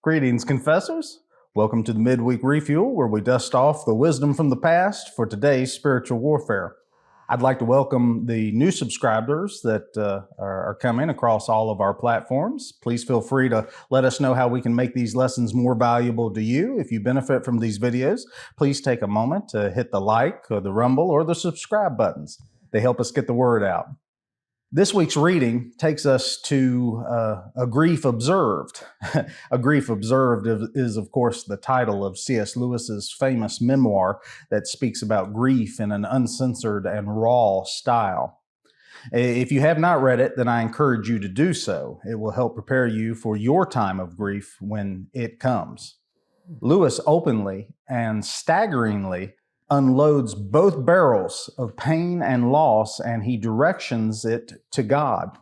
Greetings, confessors. Welcome to the Midweek Refuel, where we dust off the wisdom from the past for today's spiritual warfare. I'd like to welcome the new subscribers that are coming across all of our platforms. Please feel free to let us know how we can make these lessons more valuable to you. If you benefit from these videos, please take a moment to hit the like or the rumble or the subscribe buttons. They help us get the word out. This week's reading takes us to A Grief Observed. A Grief Observed is, of course, the title of C.S. Lewis's famous memoir that speaks about grief in an uncensored and raw style. If you have not read it, then I encourage you to do so. It will help prepare you for your time of grief when it comes. Lewis openly and staggeringly unloads both barrels of pain and loss, and he directions it to God.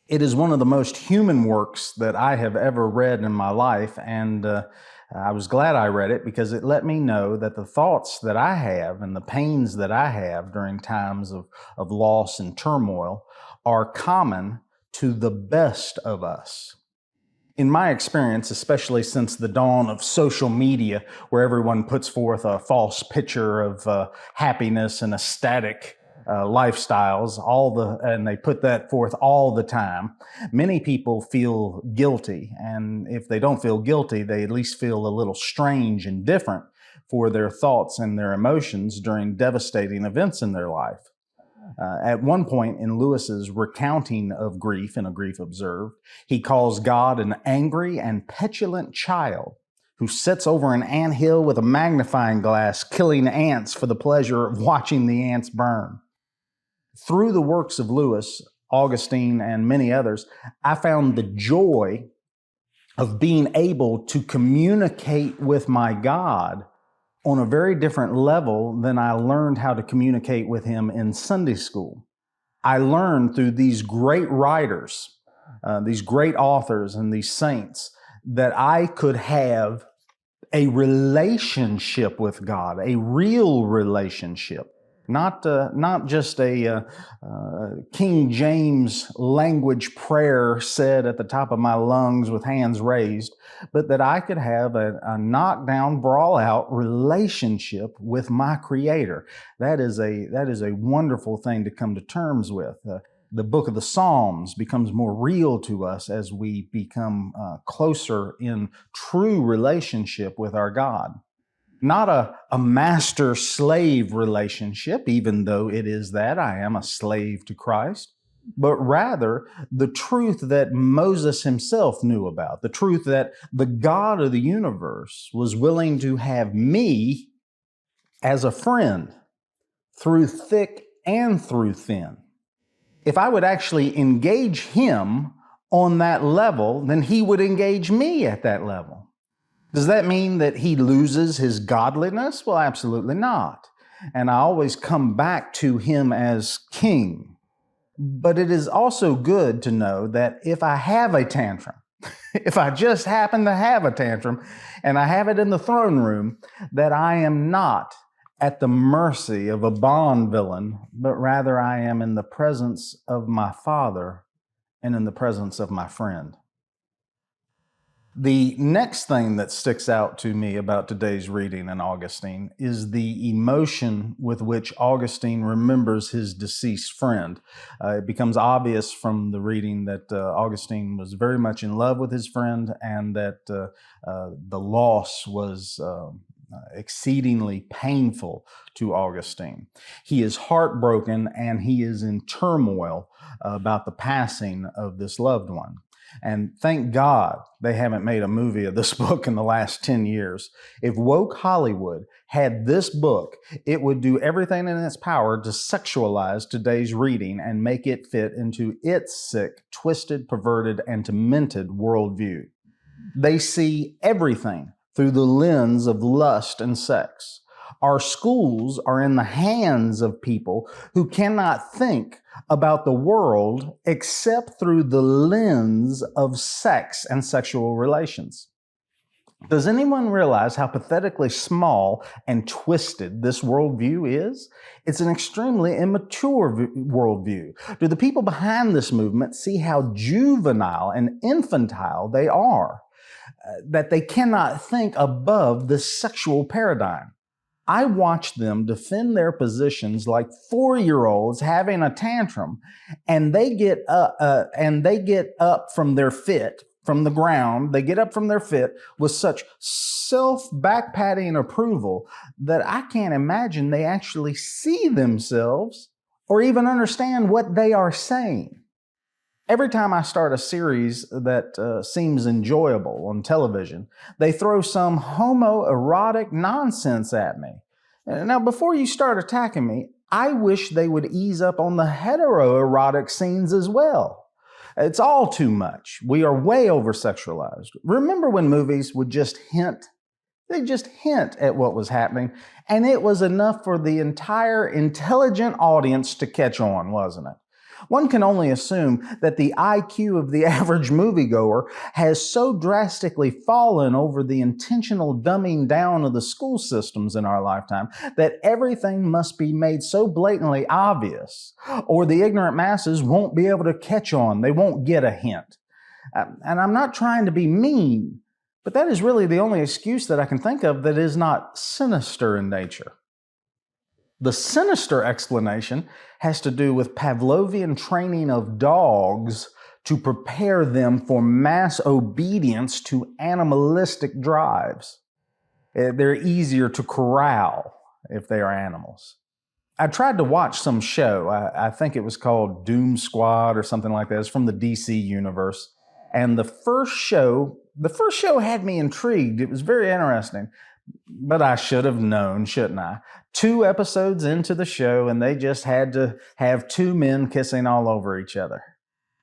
It is one of the most human works that I have ever read in my life, and I was glad I read it because it let me know that the thoughts that I have and the pains that I have during times of loss and turmoil are common to the best of us. In my experience, especially since the dawn of social media, where everyone puts forth a false picture of happiness and ecstatic lifestyles, and they put that forth all the time, many people feel guilty. And if they don't feel guilty, they at least feel a little strange and different for their thoughts and their emotions during devastating events in their life. At one point in Lewis's recounting of grief in A Grief Observed, he calls God an angry and petulant child who sits over an anthill with a magnifying glass, killing ants for the pleasure of watching the ants burn. Through the works of Lewis, Augustine, and many others, I found the joy of being able to communicate with my God on a very different level than I learned how to communicate with him in Sunday school. I learned through these great writers, these great authors and these saints, that I could have a relationship with God, a real relationship. Not just a King James language prayer said at the top of my lungs with hands raised, but that I could have a knockdown, brawl-out relationship with my Creator. That is a wonderful thing to come to terms with. The book of the Psalms becomes more real to us as we become closer in true relationship with our God. Not a master-slave relationship, even though it is that I am a slave to Christ, but rather the truth that Moses himself knew about, the truth that the God of the universe was willing to have me as a friend through thick and through thin. If I would actually engage him on that level, then he would engage me at that level. Does that mean that he loses his godliness? Well, absolutely not. And I always come back to him as king. But it is also good to know that if I have a tantrum, if I just happen to have a tantrum and I have it in the throne room, that I am not at the mercy of a Bond villain, but rather I am in the presence of my Father and in the presence of my friend. The next thing that sticks out to me about today's reading in Augustine is the emotion with which Augustine remembers his deceased friend. It becomes obvious from the reading that Augustine was very much in love with his friend, and that the loss was exceedingly painful to Augustine. He is heartbroken and he is in turmoil about the passing of this loved one. And thank God they haven't made a movie of this book in the last 10 years. If woke Hollywood had this book, it would do everything in its power to sexualize today's reading and make it fit into its sick, twisted, perverted, and demented worldview. They see everything through the lens of lust and sex. Our schools are in the hands of people who cannot think about the world except through the lens of sex and sexual relations. Does anyone realize how pathetically small and twisted this worldview is? It's an extremely immature worldview. Do the people behind this movement see how juvenile and infantile they are? That they cannot think above the sexual paradigm. I watch them defend their positions like 4-year-olds having a tantrum, and they get up from their fit, from the ground. They get up from their fit with such self-back-patting approval that I can't imagine they actually see themselves or even understand what they are saying. Every time I start a series that seems enjoyable on television, they throw some homoerotic nonsense at me. Now, before you start attacking me, I wish they would ease up on the heteroerotic scenes as well. It's all too much. We are way over-sexualized. Remember when movies would just hint? They'd just hint at what was happening, and it was enough for the entire intelligent audience to catch on, wasn't it? One can only assume that the IQ of the average moviegoer has so drastically fallen over the intentional dumbing down of the school systems in our lifetime that everything must be made so blatantly obvious, or the ignorant masses won't be able to catch on. They won't get a hint. And I'm not trying to be mean, but that is really the only excuse that I can think of that is not sinister in nature. The sinister explanation has to do with Pavlovian training of dogs to prepare them for mass obedience to animalistic drives. They're easier to corral if they are animals. I tried to watch some show. I think it was called Doom Squad or something like that. It's from the DC universe. And the first show had me intrigued. It was very interesting. But I should have known, shouldn't I? 2 episodes into the show, and they just had to have 2 men kissing all over each other.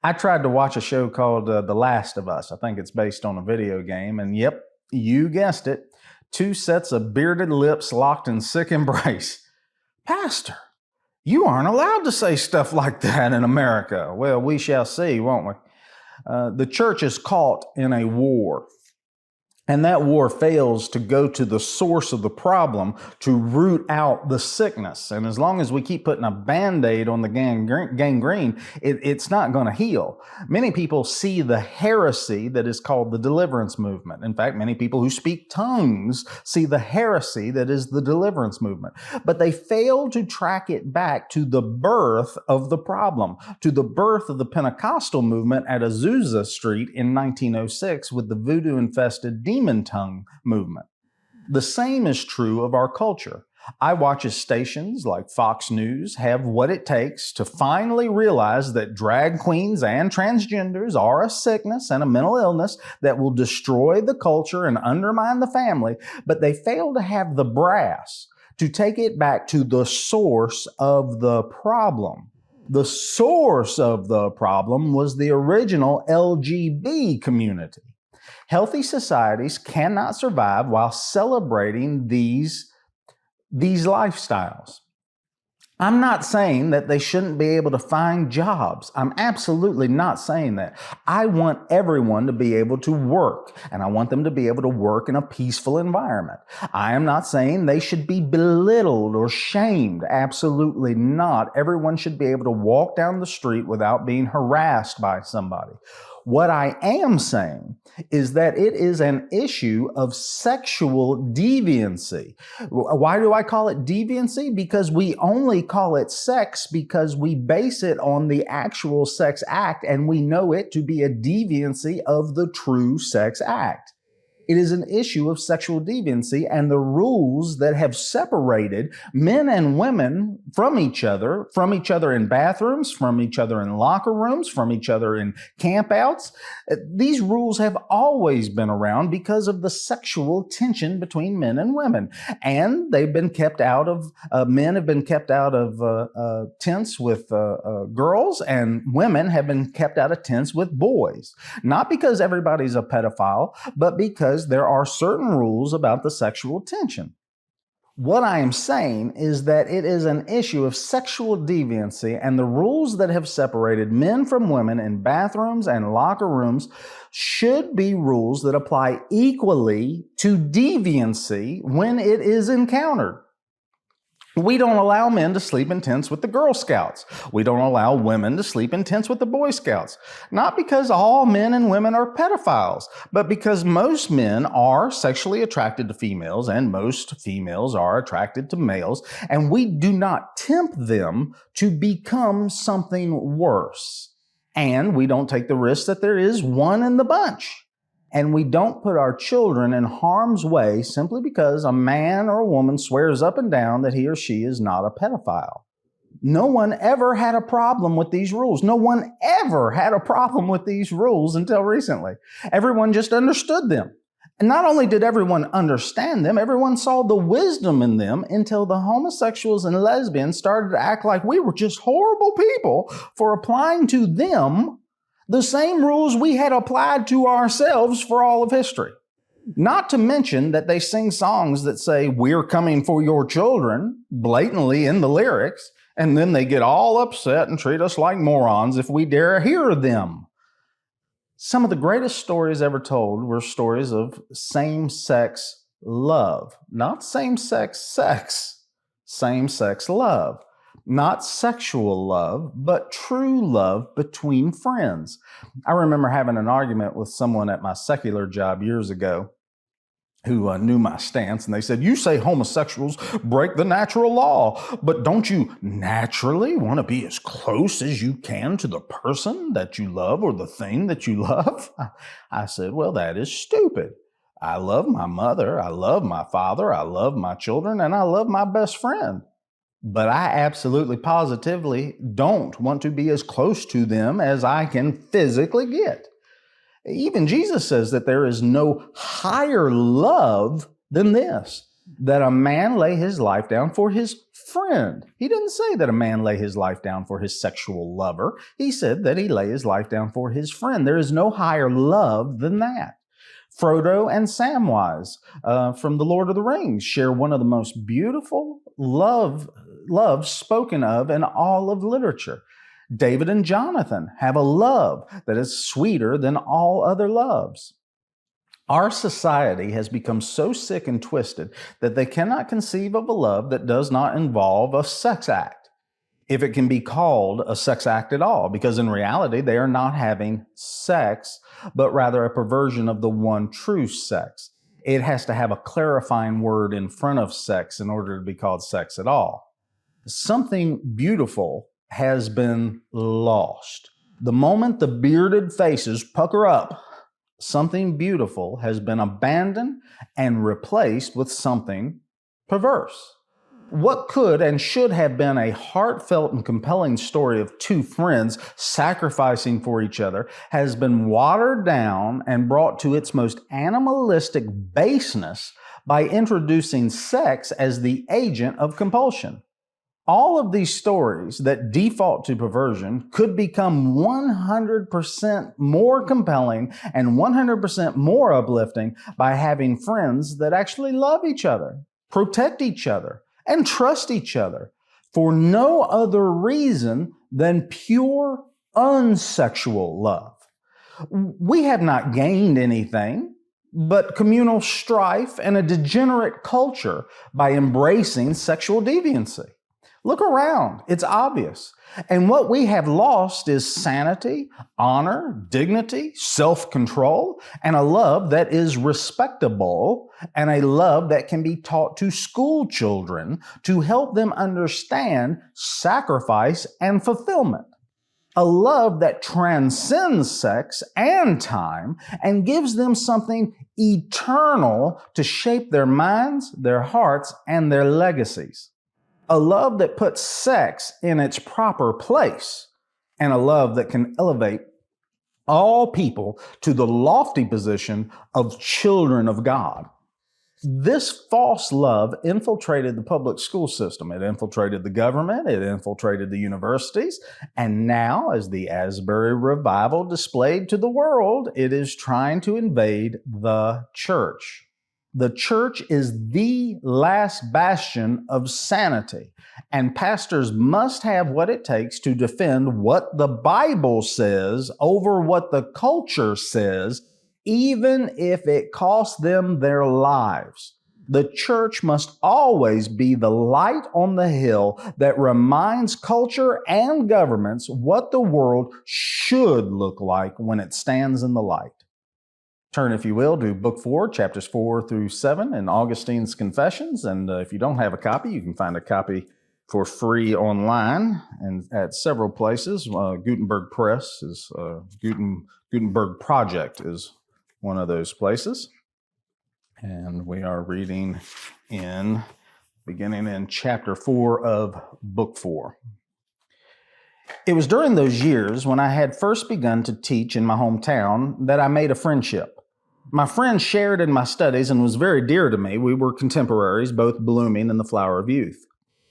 I tried to watch a show called The Last of Us. I think it's based on a video game. And yep, you guessed it. 2 sets of bearded lips locked in sick embrace. Pastor, you aren't allowed to say stuff like that in America. Well, we shall see, won't we? The church is caught in a war. And that war fails to go to the source of the problem, to root out the sickness. And as long as we keep putting a Band-Aid on the gangrene, it's not going to heal. Many people see the heresy that is called the deliverance movement. In fact, many people who speak tongues see the heresy that is the deliverance movement. But they fail to track it back to the birth of the problem, to the birth of the Pentecostal movement at Azusa Street in 1906 with the voodoo-infested demon tongue movement. The same is true of our culture. I watch as stations like Fox News have what it takes to finally realize that drag queens and transgenders are a sickness and a mental illness that will destroy the culture and undermine the family, but they fail to have the brass to take it back to the source of the problem. The source of the problem was the original LGB community. Healthy societies cannot survive while celebrating these lifestyles. I'm not saying that they shouldn't be able to find jobs. I'm absolutely not saying that. I want everyone to be able to work, and I want them to be able to work in a peaceful environment. I am not saying they should be belittled or shamed. Absolutely not. Everyone should be able to walk down the street without being harassed by somebody. What I am saying is that it is an issue of sexual deviancy. Why do I call it deviancy? Because we only call it sex because we base it on the actual sex act, and we know it to be a deviancy of the true sex act. It is an issue of sexual deviancy and the rules that have separated men and women from each other in bathrooms, from each other in locker rooms, from each other in campouts. These rules have always been around because of the sexual tension between men and women. And they've been kept out of, men have been kept out of tents with girls, and women have been kept out of tents with boys. Not because everybody's a pedophile, but because there are certain rules about the sexual tension. What I am saying is that it is an issue of sexual deviancy, and the rules that have separated men from women in bathrooms and locker rooms should be rules that apply equally to deviancy when it is encountered. We don't allow men to sleep in tents with the Girl Scouts. We don't allow women to sleep in tents with the Boy Scouts. Not because all men and women are pedophiles, but because most men are sexually attracted to females and most females are attracted to males, and we do not tempt them to become something worse. And we don't take the risk that there is one in the bunch. And we don't put our children in harm's way simply because a man or a woman swears up and down that he or she is not a pedophile. No one ever had a problem with these rules. No one ever had a problem with these rules until recently. Everyone just understood them. And not only did everyone understand them, everyone saw the wisdom in them until the homosexuals and lesbians started to act like we were just horrible people for applying to them the same rules we had applied to ourselves for all of history. Not to mention that they sing songs that say, "We're coming for your children," blatantly in the lyrics, and then they get all upset and treat us like morons if we dare hear them. Some of the greatest stories ever told were stories of same-sex love. Not same-sex sex, same-sex love. Not sexual love, but true love between friends. I remember having an argument with someone at my secular job years ago who knew my stance, and they said, "You say homosexuals break the natural law, but don't you naturally want to be as close as you can to the person that you love or the thing that you love?" I said, "Well, that is stupid. I love my mother, I love my father, I love my children, and I love my best friend. But I absolutely positively don't want to be as close to them as I can physically get." Even Jesus says that there is no higher love than this, that a man lay his life down for his friend. He didn't say that a man lay his life down for his sexual lover. He said that he lay his life down for his friend. There is no higher love than that. Frodo and Samwise from The Lord of the Rings share one of the most beautiful loves spoken of in all of literature. David and Jonathan have a love that is sweeter than all other loves. Our society has become so sick and twisted that they cannot conceive of a love that does not involve a sex act, if it can be called a sex act at all, because in reality they are not having sex, but rather a perversion of the one true sex. It has to have a clarifying word in front of sex in order to be called sex at all. Something beautiful has been lost. The moment the bearded faces pucker up, something beautiful has been abandoned and replaced with something perverse. What could and should have been a heartfelt and compelling story of two friends sacrificing for each other has been watered down and brought to its most animalistic baseness by introducing sex as the agent of compulsion. All of these stories that default to perversion could become 100% more compelling and 100% more uplifting by having friends that actually love each other, protect each other, and trust each other for no other reason than pure unsexual love. We have not gained anything but communal strife and a degenerate culture by embracing sexual deviancy. Look around, it's obvious. And what we have lost is sanity, honor, dignity, self-control, and a love that is respectable, and a love that can be taught to school children to help them understand sacrifice and fulfillment. A love that transcends sex and time and gives them something eternal to shape their minds, their hearts, and their legacies. A love that puts sex in its proper place, and a love that can elevate all people to the lofty position of children of God. This false love infiltrated the public school system. It infiltrated the government. It infiltrated the universities. And now, as the Asbury Revival displayed to the world, it is trying to invade the church. The church is the last bastion of sanity, and pastors must have what it takes to defend what the Bible says over what the culture says, even if it costs them their lives. The church must always be the light on the hill that reminds culture and governments what the world should look like when it stands in the light. Turn, if you will, to Book 4, chapters 4 through 7 in Augustine's Confessions. And if you don't have a copy, you can find a copy for free online and at several places. Gutenberg Press is, Gutenberg Project is one of those places. And we are reading beginning in chapter 4 of Book 4. It was during those years when I had first begun to teach in my hometown that I made a friendship. My friend shared in my studies and was very dear to me. We were contemporaries, both blooming in the flower of youth.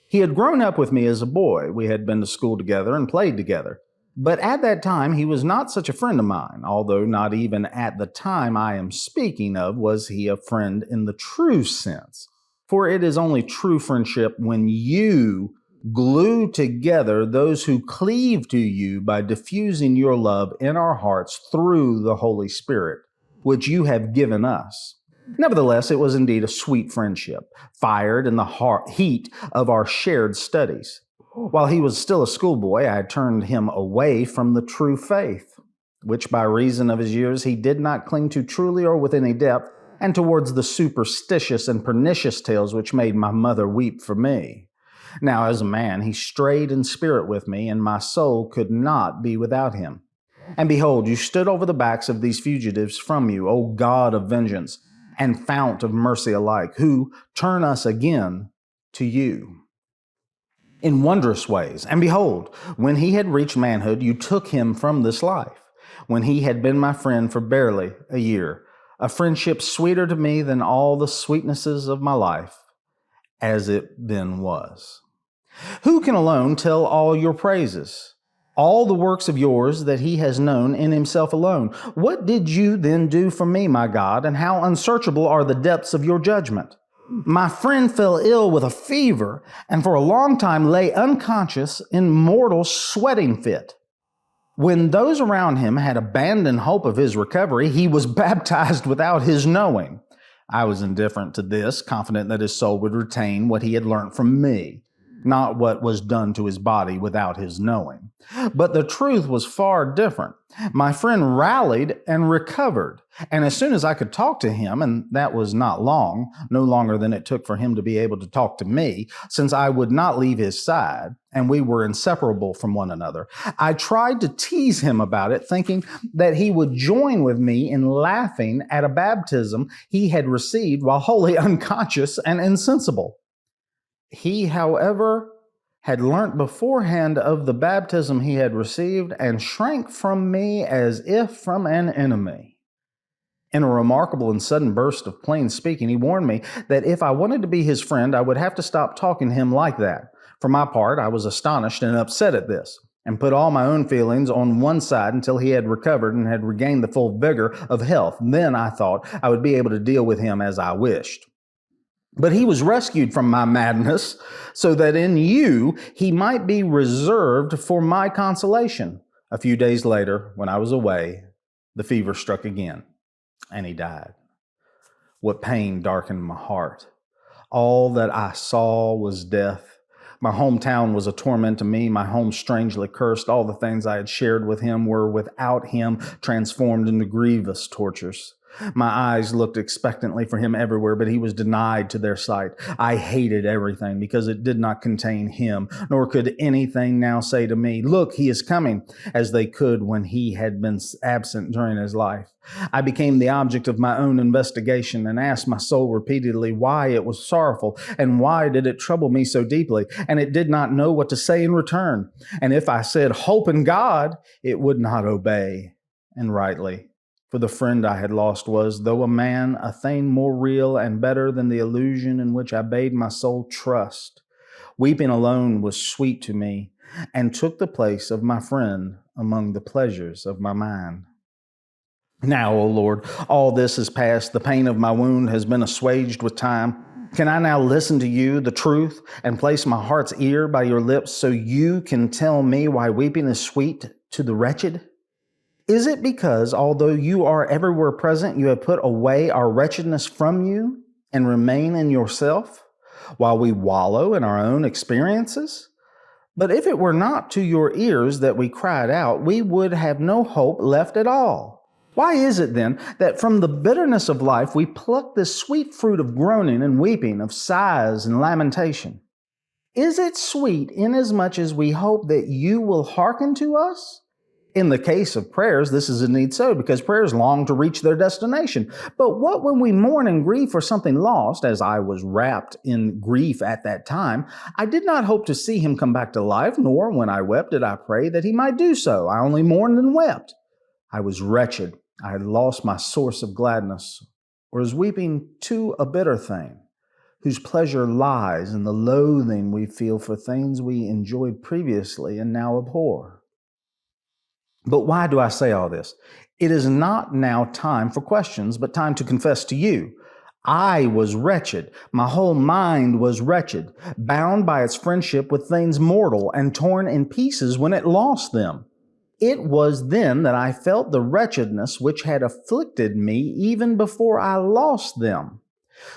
He had grown up with me as a boy. We had been to school together and played together. But at that time, he was not such a friend of mine, although not even at the time I am speaking of was he a friend in the true sense. For it is only true friendship when you glue together those who cleave to you by diffusing your love in our hearts through the Holy Spirit, which you have given us. Nevertheless, it was indeed a sweet friendship, fired in the heat of our shared studies. While he was still a schoolboy, I had turned him away from the true faith, which by reason of his years he did not cling to truly or with any depth, and towards the superstitious and pernicious tales which made my mother weep for me. Now, as a man, he strayed in spirit with me, and my soul could not be without him. And behold, you stood over the backs of these fugitives from you, O God of vengeance, and fount of mercy alike, who turn us again to you in wondrous ways. And behold, when he had reached manhood, you took him from this life, when he had been my friend for barely a year, a friendship sweeter to me than all the sweetnesses of my life, as it then was. Who can alone tell all your praises? All the works of yours that he has known in himself alone. What did you then do for me, my God, and how unsearchable are the depths of your judgment? My friend fell ill with a fever, and for a long time lay unconscious in mortal sweating fit. When those around him had abandoned hope of his recovery, he was baptized without his knowing. I was indifferent to this, confident that his soul would retain what he had learned from me, not what was done to his body without his knowing. But the truth was far different. My friend rallied and recovered, and as soon as I could talk to him, and that was not long, no longer than it took for him to be able to talk to me, since I would not leave his side, and we were inseparable from one another, I tried to tease him about it, thinking that he would join with me in laughing at a baptism he had received while wholly unconscious and insensible. He, however, had learnt beforehand of the baptism he had received and shrank from me as if from an enemy. In a remarkable and sudden burst of plain speaking, he warned me that if I wanted to be his friend, I would have to stop talking to him like that. For my part, I was astonished and upset at this, and put all my own feelings on one side until he had recovered and had regained the full vigor of health. Then I thought I would be able to deal with him as I wished. But he was rescued from my madness, so that in you he might be reserved for my consolation. A few days later, when I was away, the fever struck again, and he died. What pain darkened my heart. All that I saw was death. My hometown was a torment to me, my home strangely cursed. All the things I had shared with him were, without him, transformed into grievous tortures. My eyes looked expectantly for him everywhere, but he was denied to their sight. I hated everything because it did not contain him, nor could anything now say to me, "Look, he is coming," as they could when he had been absent during his life. I became the object of my own investigation and asked my soul repeatedly why it was sorrowful and why did it trouble me so deeply, and it did not know what to say in return. And if I said, "Hope in God," it would not obey, and rightly. For the friend I had lost was, though a man, a thing more real and better than the illusion in which I bade my soul trust. Weeping alone was sweet to me, and took the place of my friend among the pleasures of my mind. Now, O Lord, all this is past. The pain of my wound has been assuaged with time. Can I now listen to you, the truth, and place my heart's ear by your lips so you can tell me why weeping is sweet to the wretched? Is it because, although you are everywhere present, you have put away our wretchedness from you and remain in yourself while we wallow in our own experiences? But if it were not to your ears that we cried out, we would have no hope left at all. Why is it then that from the bitterness of life we pluck this sweet fruit of groaning and weeping, of sighs and lamentation? Is it sweet inasmuch as we hope that you will hearken to us? In the case of prayers, this is indeed so, because prayers long to reach their destination. But what when we mourn and grieve for something lost, as I was wrapped in grief at that time? I did not hope to see him come back to life, nor when I wept did I pray that he might do so. I only mourned and wept. I was wretched. I had lost my source of gladness, or is weeping too a bitter thing, whose pleasure lies in the loathing we feel for things we enjoyed previously and now abhor. But why do I say all this? It is not now time for questions, but time to confess to you. I was wretched. My whole mind was wretched, bound by its friendship with things mortal and torn in pieces when it lost them. It was then that I felt the wretchedness which had afflicted me even before I lost them.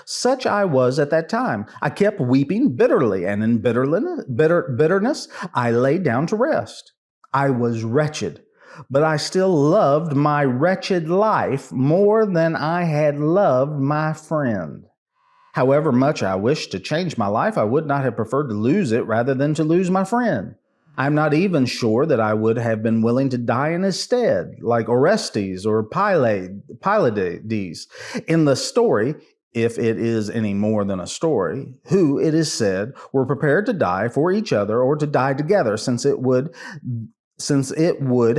Such I was at that time. I kept weeping bitterly, and in bitterness I lay down to rest. I was wretched, but I still loved my wretched life more than I had loved my friend. However much I wished to change my life, I would not have preferred to lose it rather than to lose my friend. I'm not even sure that I would have been willing to die in his stead, like Orestes or Pylades. In the story, if it is any more than a story, who, it is said, were prepared to die for each other or to die together, since it would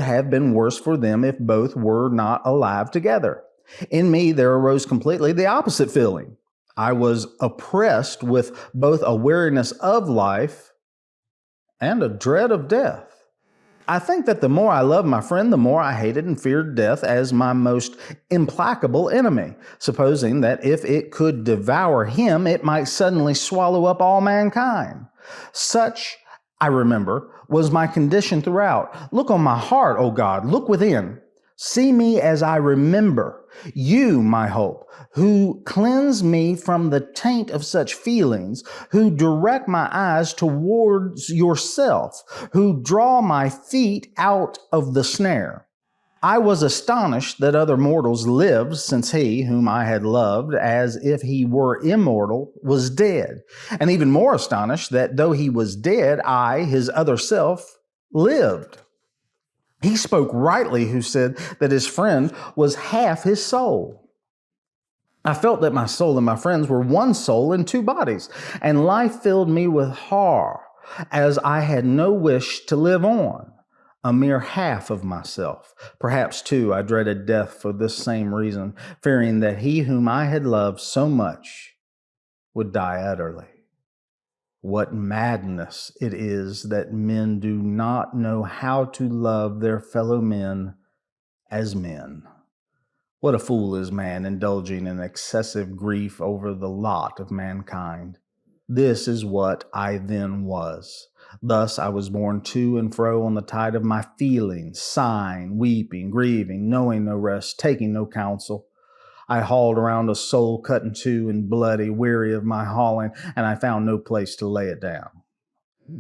have been worse for them if both were not alive together. In me, there arose completely the opposite feeling. I was oppressed with both a weariness of life and a dread of death. I think that the more I loved my friend, the more I hated and feared death as my most implacable enemy, supposing that if it could devour him, it might suddenly swallow up all mankind. Such, I remember, was my condition throughout. Look on my heart, O God, look within. See me as I remember. You, my hope, who cleanse me from the taint of such feelings, who direct my eyes towards yourself, who draw my feet out of the snare. I was astonished that other mortals lived, since he, whom I had loved as if he were immortal, was dead. And even more astonished that though he was dead, I, his other self, lived. He spoke rightly who said that his friend was half his soul. I felt that my soul and my friends were one soul in two bodies, and life filled me with horror, as I had no wish to live on, a mere half of myself. Perhaps, too, I dreaded death for this same reason, fearing that he whom I had loved so much would die utterly. What madness it is that men do not know how to love their fellow men as men. What a fool is man, indulging in excessive grief over the lot of mankind. This is what I then was. Thus I was borne to and fro on the tide of my feelings, sighing, weeping, grieving, knowing no rest, taking no counsel. I hauled around a soul cut in two and bloody, weary of my hauling, and I found no place to lay it down.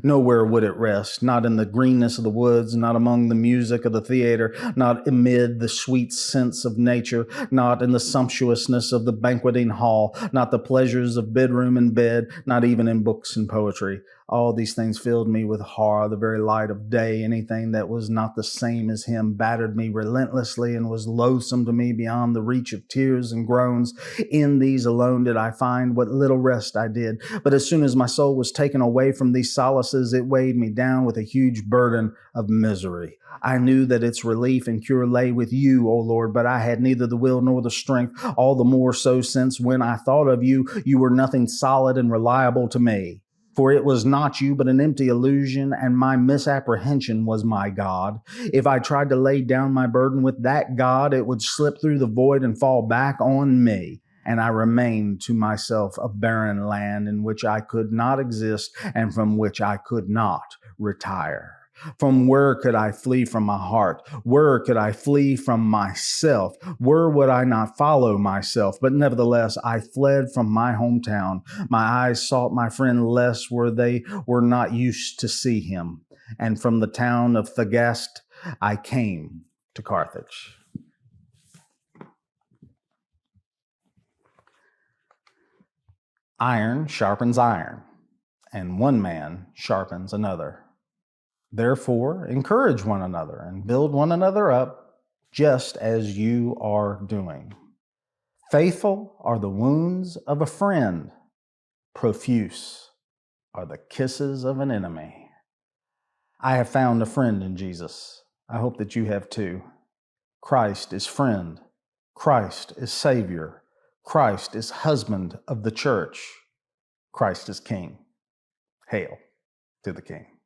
Nowhere would it rest, not in the greenness of the woods, not among the music of the theater, not amid the sweet scents of nature, not in the sumptuousness of the banqueting hall, not the pleasures of bedroom and bed, not even in books and poetry. All these things filled me with horror, the very light of day. Anything that was not the same as him battered me relentlessly and was loathsome to me beyond the reach of tears and groans. In these alone did I find what little rest I did. But as soon as my soul was taken away from these solaces, it weighed me down with a huge burden of misery. I knew that its relief and cure lay with you, O Lord, but I had neither the will nor the strength, all the more so since when I thought of you, you were nothing solid and reliable to me. For it was not you, but an empty illusion, and my misapprehension was my God. If I tried to lay down my burden with that God, it would slip through the void and fall back on me. And I remained to myself a barren land in which I could not exist and from which I could not retire. From where could I flee from my heart? Where could I flee from myself? Where would I not follow myself? But nevertheless, I fled from my hometown. My eyes sought my friend less where they were not used to see him. And from the town of Thagast, I came to Carthage. Iron sharpens iron, and one man sharpens another. Therefore, encourage one another and build one another up, just as you are doing. Faithful are the wounds of a friend. Profuse are the kisses of an enemy. I have found a friend in Jesus. I hope that you have too. Christ is friend. Christ is Savior. Christ is husband of the church. Christ is King. Hail to the King.